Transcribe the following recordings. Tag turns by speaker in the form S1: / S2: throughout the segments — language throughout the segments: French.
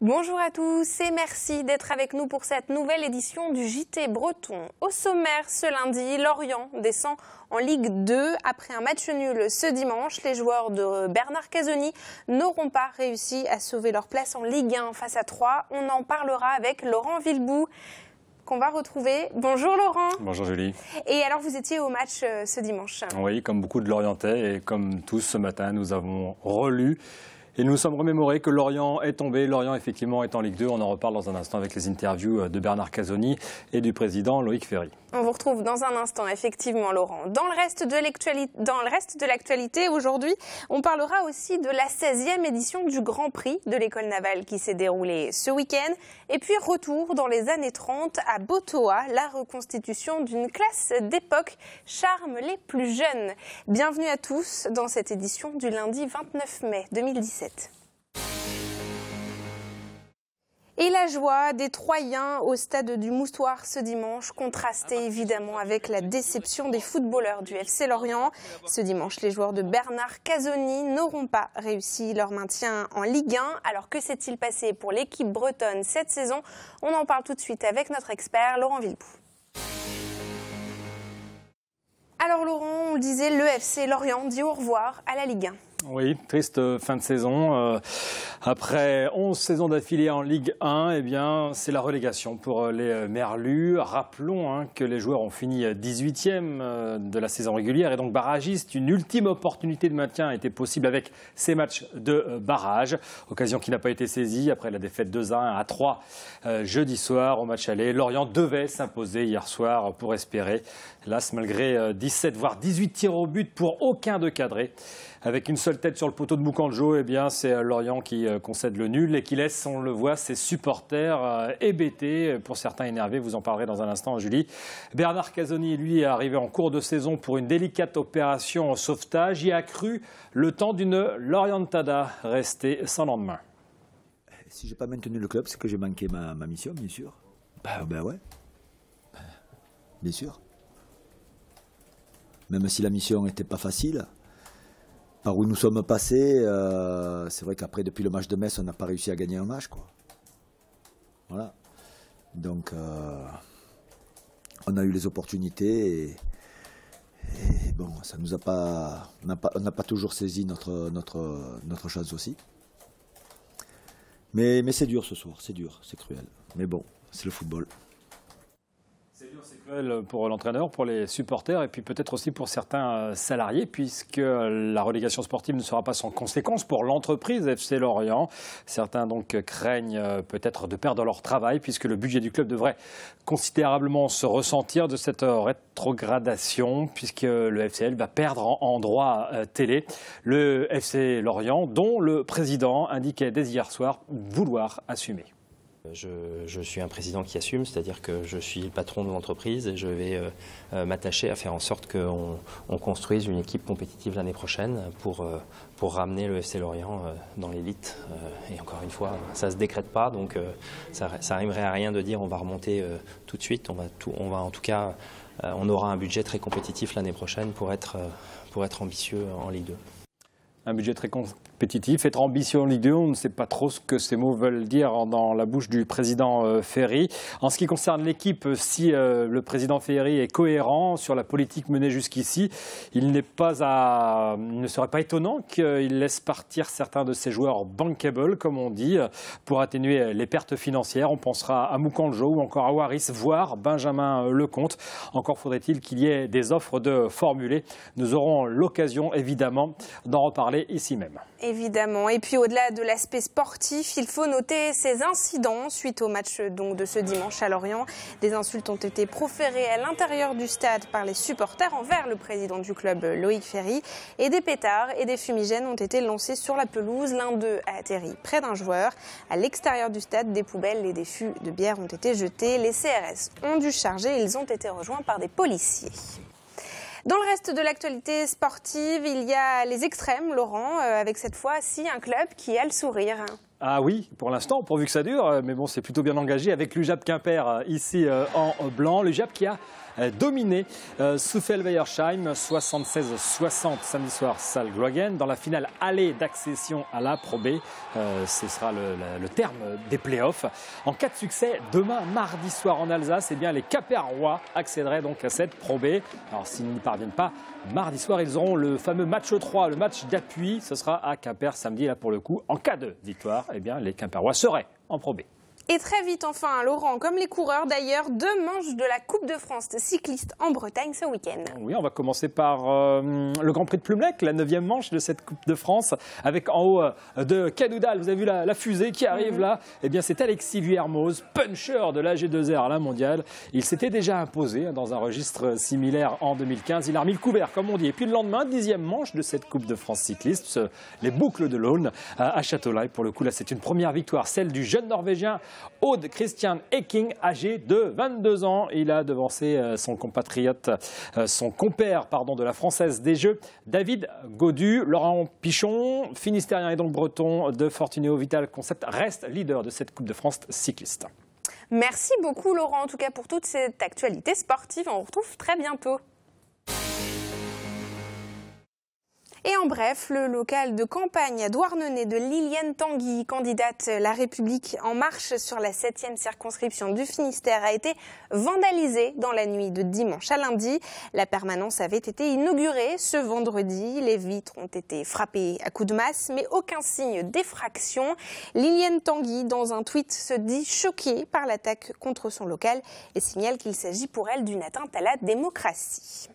S1: Bonjour à tous et merci d'être avec nous pour cette nouvelle édition du JT Breton. Au sommaire ce lundi, Lorient descend en Ligue 2 après un match nul ce dimanche. Les joueurs de Bernard Casoni n'auront pas réussi à sauver leur place en Ligue 1 face à Troyes. On en parlera avec Laurent Villebout, qu'on va retrouver. Bonjour Laurent.
S2: Bonjour Julie.
S1: Et alors vous étiez au match ce dimanche?
S2: Oui, comme beaucoup de Lorientais et comme tous ce matin, nous avons relu et nous nous sommes remémorés que Lorient est tombé. Lorient effectivement est en Ligue 2. On en reparle dans un instant avec les interviews de Bernard Casoni et du président Loïc Ferry.
S1: On vous retrouve dans un instant, effectivement, Laurent. Dans le reste de l'actualité, aujourd'hui, on parlera aussi de la 16e édition du Grand Prix de l'École navale qui s'est déroulée ce week-end. Et puis, retour dans les années 30 à Botoa, la reconstitution d'une classe d'époque charme les plus jeunes. Bienvenue à tous dans cette édition du lundi 29 mai 2017. Et la joie des Troyens au stade du Moustoir ce dimanche, contrastait évidemment avec la déception des footballeurs du FC Lorient. Ce dimanche, les joueurs de Bernard Casoni n'auront pas réussi leur maintien en Ligue 1. Alors que s'est-il passé pour l'équipe bretonne cette saison? On en parle tout de suite avec notre expert Laurent Villebout. Alors Laurent, on le disait, le FC Lorient dit au revoir à la Ligue 1.
S2: Oui, triste fin de saison. Après 11 saisons d'affilée en Ligue 1, eh bien, c'est la relégation pour les Merlus. Rappelons que les joueurs ont fini 18e de la saison régulière et donc barragistes. Une ultime opportunité de maintien était possible avec ces matchs de barrage. Occasion qui n'a pas été saisie après la défaite 2-1 à 3 jeudi soir au match aller. Lorient devait s'imposer hier soir pour espérer. Hélas, malgré 17 voire 18 tirs au but pour aucun de cadré. Avec une seule tête sur le poteau de Moukanjo, eh bien, c'est Lorient qui concède le nul et qui laisse, on le voit, ses supporters hébétés, pour certains énervés. Vous en parlerez dans un instant, Julie. Bernard Casoni, lui, est arrivé en cours de saison pour une délicate opération en sauvetage. Il a cru le temps d'une Lorientada restée sans lendemain.
S3: Si je n'ai pas maintenu le club, c'est que j'ai manqué ma mission, bien sûr. Ben ouais. Bien sûr. Même si la mission n'était pas facile. Par où nous sommes passés, c'est vrai qu'après, depuis le match de Metz, on n'a pas réussi à gagner un match, quoi. Voilà. Donc, on a eu les opportunités et bon, ça nous a pas, on n'a pas toujours saisi notre chance aussi. Mais c'est dur ce soir, c'est dur, c'est cruel. Mais bon, c'est le football.
S2: C'est cruel pour l'entraîneur, pour les supporters et puis peut-être aussi pour certains salariés puisque la relégation sportive ne sera pas sans conséquence pour l'entreprise FC Lorient. Certains donc craignent peut-être de perdre leur travail puisque le budget du club devrait considérablement se ressentir de cette rétrogradation puisque le FCL va perdre en droit télé. Le FC Lorient dont le président indiquait dès hier soir vouloir assumer.
S4: Je suis un président qui assume, c'est-à-dire que je suis le patron de l'entreprise et je vais m'attacher à faire en sorte qu'on construise une équipe compétitive l'année prochaine pour ramener le FC Lorient dans l'élite. Et encore une fois, ça ne se décrète pas, donc ça n'arriverait à rien de dire on va remonter tout de suite. On aura un budget très compétitif l'année prochaine pour être ambitieux en Ligue 2.
S2: Un budget très compétitif, être ambitieux en Ligue 2, on ne sait pas trop ce que ces mots veulent dire dans la bouche du président Ferry. En ce qui concerne l'équipe, si le président Ferry est cohérent sur la politique menée jusqu'ici, il ne serait pas étonnant qu'il laisse partir certains de ses joueurs bankable, comme on dit, pour atténuer les pertes financières. On pensera à Moukanjo ou encore à Waris, voire Benjamin Lecomte. Encore faudrait-il qu'il y ait des offres de formulées. Nous aurons l'occasion, évidemment, d'en reparler ici même.
S1: Évidemment. Et puis au-delà de l'aspect sportif, il faut noter ces incidents suite au match donc, de ce dimanche à Lorient. Des insultes ont été proférées à l'intérieur du stade par les supporters envers le président du club Loïc Ferry. Et des pétards et des fumigènes ont été lancés sur la pelouse. L'un d'eux a atterri près d'un joueur. À l'extérieur du stade, des poubelles et des fûts de bière ont été jetés. Les CRS ont dû charger. Ils ont été rejoints par des policiers. Dans le reste de l'actualité sportive, il y a les extrêmes, Laurent, avec cette fois-ci un club qui a le sourire.
S2: Ah oui, pour l'instant, pourvu que ça dure, mais bon, c'est plutôt bien engagé avec l'UJAP Quimper ici en blanc. L'UJAP qui a dominé Suffelweiersheim 76-60 samedi soir, salle Groningen. Dans la finale aller d'accession à la Pro B, ce sera le terme des playoffs. En cas de succès, demain, mardi soir en Alsace, eh bien, les Quimpérois accéderaient donc à cette Pro B. Alors s'ils n'y parviennent pas, mardi soir, ils auront le fameux match 3, le match d'appui. Ce sera à Quimper samedi. Là, pour le coup, en cas de victoire, eh bien, les Quimpérois seraient en Pro B.
S1: Et très vite enfin, Laurent, comme les coureurs d'ailleurs, 2 manches de la Coupe de France cycliste en Bretagne ce week-end.
S2: Oui, on va commencer par le Grand Prix de Plumelec, la 9e manche de cette Coupe de France, avec en haut de Cadoudal, vous avez vu la fusée qui arrive là. Eh bien, c'est Alexis Vuillermoz, puncher de la G2R à la mondiale. Il s'était déjà imposé dans un registre similaire en 2015. Il a remis le couvert, comme on dit. Et puis le lendemain, 10e manche de cette Coupe de France cycliste, les boucles de l'Aulne à Châteaulin. Et pour le coup, là, c'est une première victoire, celle du jeune Norvégien Aude Christian Eking, âgé de 22 ans. Il a devancé son compatriote, son compère de la Française des Jeux, David Gaudu. Laurent Pichon, finistérien et donc breton de Fortunéo Vital Concept, reste leader de cette Coupe de France cycliste.
S1: Merci beaucoup Laurent, en tout cas pour toute cette actualité sportive. On vous retrouve très bientôt. Et en bref, le local de campagne à Douarnenez de Liliane Tanguy, candidate La République En Marche sur la 7e circonscription du Finistère, a été vandalisé dans la nuit de dimanche à lundi. La permanence avait été inaugurée ce vendredi. Les vitres ont été frappées à coups de masse, mais aucun signe d'effraction. Liliane Tanguy, dans un tweet, se dit choquée par l'attaque contre son local et signale qu'il s'agit pour elle d'une atteinte à la démocratie.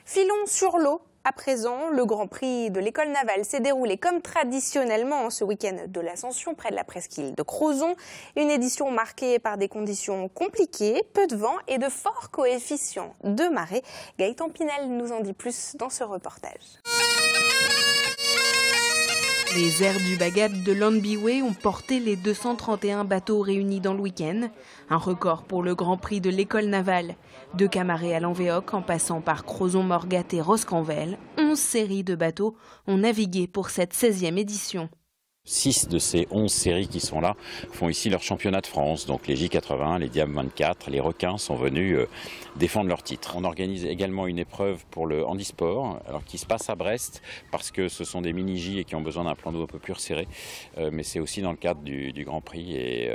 S1: Filons sur l'eau. À présent, le Grand Prix de l'École navale s'est déroulé comme traditionnellement ce week-end de l'Ascension près de la presqu'île de Crozon. Une édition marquée par des conditions compliquées, peu de vent et de forts coefficients de marée. Gaëtan Pinel nous en dit plus dans ce reportage.
S5: Les airs du Bagat de Longby ont porté les 231 bateaux réunis dans le week-end. Un record pour le Grand Prix de l'École navale. De Camaret à Lanvéoc, en passant par Crozon-Morgat et Roscanvel, 11 séries de bateaux ont navigué pour cette 16e édition.
S6: 6 de ces 11 séries qui sont là font ici leur championnat de France. Donc les J80, les Diam 24, les Requins sont venus défendre leur titre. On organise également une épreuve pour le handisport, alors qui se passe à Brest parce que ce sont des mini-J et qui ont besoin d'un plan d'eau un peu plus resserré. Mais c'est aussi dans le cadre du Grand Prix et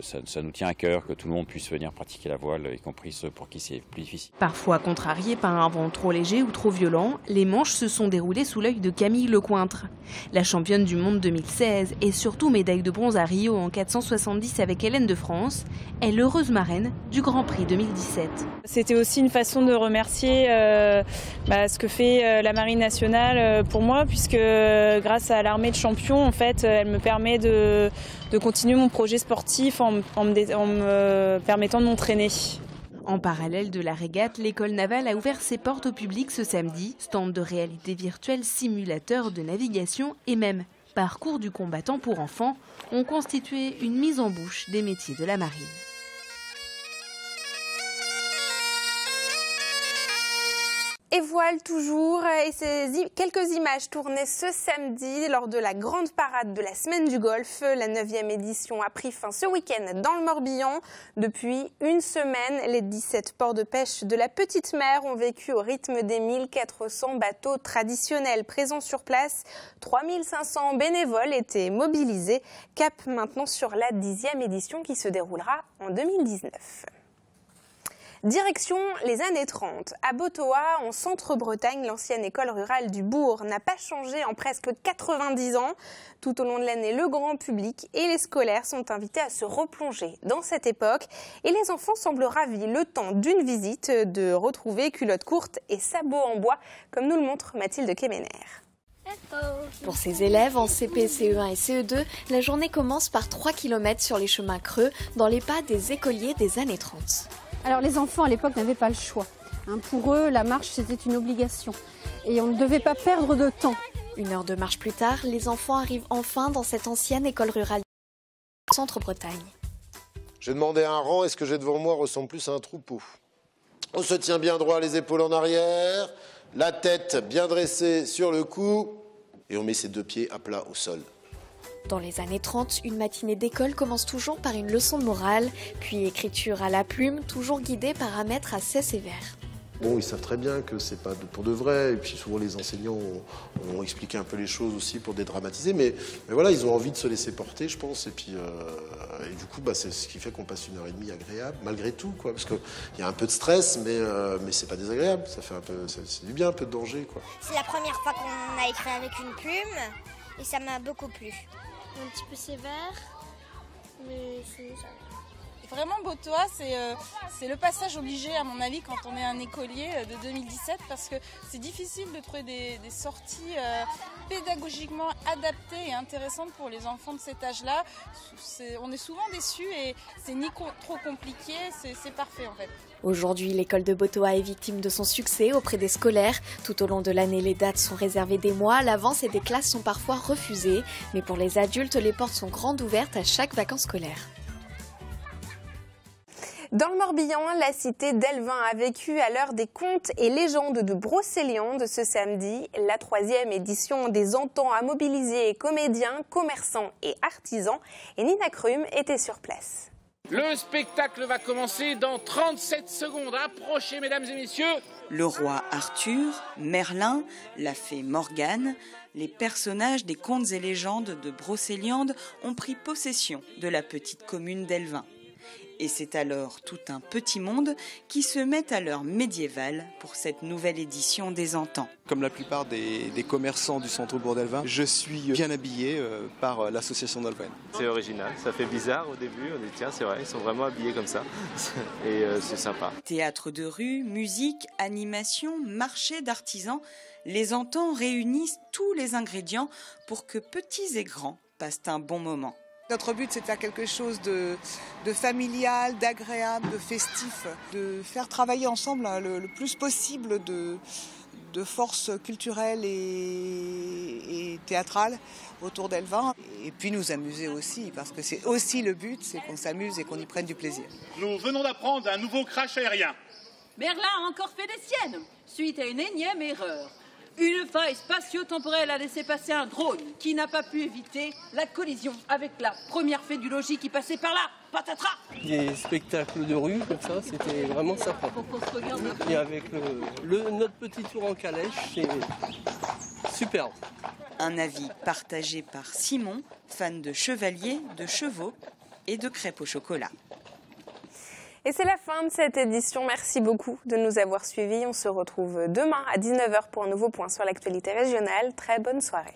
S6: ça nous tient à cœur que tout le monde puisse venir pratiquer la voile, y compris ceux pour qui c'est plus difficile.
S5: Parfois contrariés par un vent trop léger ou trop violent, les manches se sont déroulées sous l'œil de Camille Lecointre. La championne du monde 2016 et surtout médaille de bronze à Rio en 470 avec Hélène de France, est l'heureuse marraine du Grand Prix 2017.
S7: C'était aussi une façon de remercier ce que fait la Marine nationale pour moi, puisque grâce à l'armée de champions, en fait, elle me permet de continuer mon projet sportif en me permettant de m'entraîner.
S5: En parallèle de la régate, l'école navale a ouvert ses portes au public ce samedi. Stand de réalité virtuelle, simulateur de navigation et même parcours du combattant pour enfants ont constitué une mise en bouche des métiers de la marine.
S1: Et voile toujours, et quelques images tournées ce samedi lors de la grande parade de la semaine du Golfe. La 9e édition a pris fin ce week-end dans le Morbihan. Depuis une semaine, les 17 ports de pêche de la Petite Mer ont vécu au rythme des 1400 bateaux traditionnels présents sur place. 3500 bénévoles étaient mobilisés. Cap maintenant sur la 10e édition qui se déroulera en 2019. Direction les années 30. À Botoa, en Centre-Bretagne, l'ancienne école rurale du bourg n'a pas changé en presque 90 ans. Tout au long de l'année, le grand public et les scolaires sont invités à se replonger dans cette époque. Et les enfants semblent ravis, le temps d'une visite, de retrouver culottes courtes et sabots en bois, comme nous le montre Mathilde Kemener.
S8: Pour ces élèves en CP, CE1 et CE2, la journée commence par 3 km sur les chemins creux, dans les pas des écoliers des années 30.
S9: Alors les enfants à l'époque n'avaient pas le choix. Pour eux, la marche c'était une obligation et on ne devait pas perdre de temps.
S8: Une heure de marche plus tard, les enfants arrivent enfin dans cette ancienne école rurale Centre-Bretagne.
S10: J'ai demandé un rang et ce que j'ai devant moi ressemble plus à un troupeau. On se tient bien droit, les épaules en arrière, la tête bien dressée sur le cou et on met ses 2 pieds à plat au sol.
S8: Dans les années 30, une matinée d'école commence toujours par une leçon de morale, puis écriture à la plume, toujours guidée par un maître assez sévère.
S10: Bon, ils savent très bien que c'est pas pour de vrai, et puis souvent les enseignants ont expliqué un peu les choses aussi pour dédramatiser, mais voilà, ils ont envie de se laisser porter, je pense, et puis et du coup, c'est ce qui fait qu'on passe 1h30 agréable, malgré tout, quoi, parce qu'il y a un peu de stress, mais c'est pas désagréable, ça fait un peu, c'est du bien, un peu de danger, quoi.
S11: C'est la première fois qu'on a écrit avec une plume, et ça m'a beaucoup plu.
S12: Un petit peu sévère, mais c'est ça.
S13: Vraiment, Botoa, c'est le passage obligé, à mon avis, quand on est un écolier de 2017, parce que c'est difficile de trouver des sorties pédagogiquement adaptées et intéressantes pour les enfants de cet âge-là. On est souvent déçus et c'est ni trop compliqué, c'est parfait en fait.
S8: Aujourd'hui, l'école de Botoa est victime de son succès auprès des scolaires. Tout au long de l'année, les dates sont réservées des mois à l'avance et des classes sont parfois refusées. Mais pour les adultes, les portes sont grandes ouvertes à chaque vacances scolaires.
S1: Dans le Morbihan, la cité d'Elvin a vécu à l'heure des contes et légendes de Brocéliande ce samedi. La 3e édition des Antans a mobilisé comédiens, commerçants et artisans. Et Nina Krum était sur place.
S14: Le spectacle va commencer dans 37 secondes. Approchez, mesdames et messieurs.
S15: Le roi Arthur, Merlin, la fée Morgane, les personnages des contes et légendes de Brocéliande ont pris possession de la petite commune d'Elvin. Et c'est alors tout un petit monde qui se met à l'heure médiévale pour cette nouvelle édition des Antans.
S16: Comme la plupart des commerçants du centre-bourg d'Elvin, je suis bien habillé par l'association d'Elvin.
S17: C'est original, ça fait bizarre au début, on dit tiens c'est vrai, ils sont vraiment habillés comme ça et c'est sympa.
S15: Théâtre de rue, musique, animation, marché d'artisans, les Antans réunissent tous les ingrédients pour que petits et grands passent un bon moment.
S18: Notre but, c'est de faire quelque chose de familial, d'agréable, de festif, de faire travailler ensemble le plus possible de forces culturelles et théâtrales autour d'Elvin. Et puis nous amuser aussi, parce que c'est aussi le but, c'est qu'on s'amuse et qu'on y prenne du plaisir.
S19: Nous venons d'apprendre un nouveau crash aérien.
S20: Merlin a encore fait des siennes, suite à une énième erreur. Une faille spatio-temporelle a laissé passer un drone qui n'a pas pu éviter la collision avec la première fée du logis qui passait par là. Patatras!
S21: Des spectacles de rue comme ça, c'était vraiment sympa. Et avec notre petit tour en calèche, c'est superbe.
S15: Un avis partagé par Simon, fan de chevaliers, de chevaux et de crêpes au chocolat.
S1: Et c'est la fin de cette édition. Merci beaucoup de nous avoir suivis. On se retrouve demain à 19h pour un nouveau point sur l'actualité régionale. Très bonne soirée.